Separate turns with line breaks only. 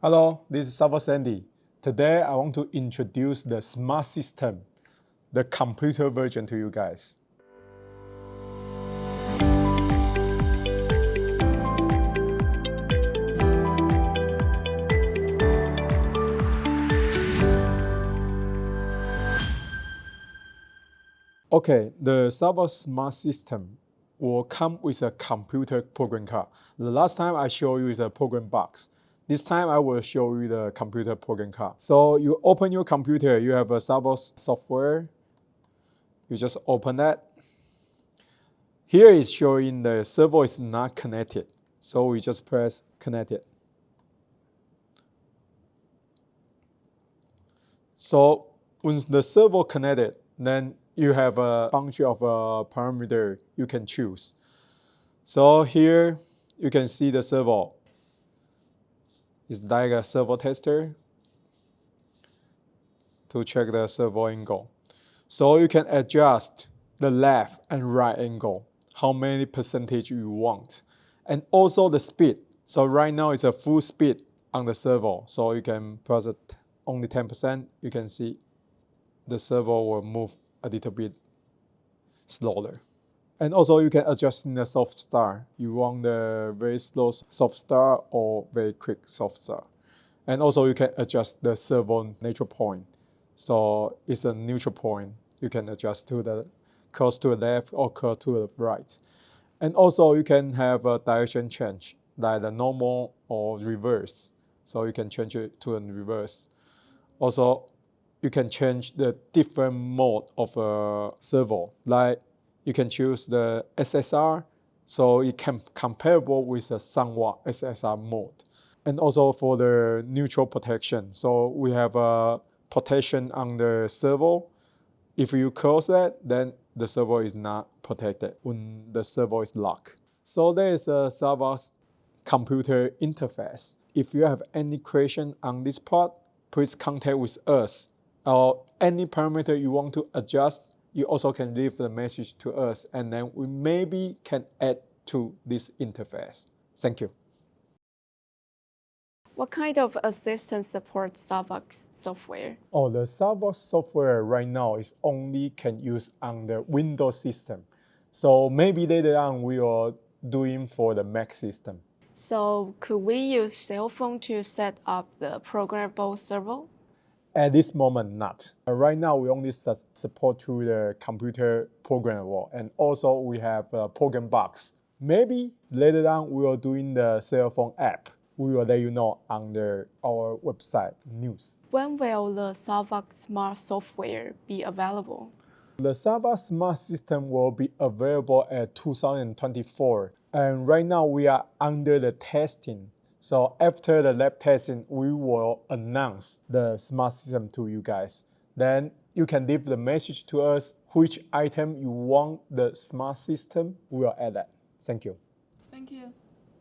Hello, this is SAVOX Andy. Today I want to introduce the smart system, the computer version to you guys. Okay, the SAVOX smart system will come with a computer program card. The last time I showed you is a program box. This time I will show you the computer program card. So you open your computer, you have a SAVOX software. You just open that. Here is showing the servo is not connected. So we just press connected. So when the servo connected, then you have a bunch of parameters you can choose. So here you can see the servo. It's like a servo tester to check the servo angle. So you can adjust the left and right angle, how many percentage you want. And also the speed. So right now it's a full speed on the servo. So you can press it only 10%. You can see the servo will move a little bit slower. And also you can adjust in the soft start. You want the very slow soft start or very quick soft start. And also you can adjust the servo neutral point. So it's a neutral point. You can adjust to the curve to the left or curve to the right. And also you can have a direction change, like the normal or reverse. So you can change it to a reverse. Also, you can change the different mode of a servo. Like you can choose the SSR, so it can comparable with a somewhat SSR mode. And also for the neutral protection. So we have a protection on the servo. If you close that, then the servo is not protected when the servo is locked. So there is a SAVOX computer interface. If you have any question on this part, please contact with us. Or any parameter you want to adjust, you also can leave the message to us, and then we maybe can add to this interface. Thank you.
What kind of assistant supports SAVOX software?
Oh, the SAVOX software right now is only can use on the Windows system. So maybe later on we are doing for the Mac system.
So could we use cell phone to set up the programmable servo?
At this moment, not. Right now, we only support to the computer programmable, and also we have a program box. Maybe later on, we are doing the cell phone app. We will let you know on our website news.
When will the SAVOX smart software be available?
The SAVOX smart system will be available at 2024. And right now, we are under the testing. So after the lab testing, we will announce the smart system to you guys. Then you can leave the message to us which item you want the smart system. We will add that. Thank you.
Thank you.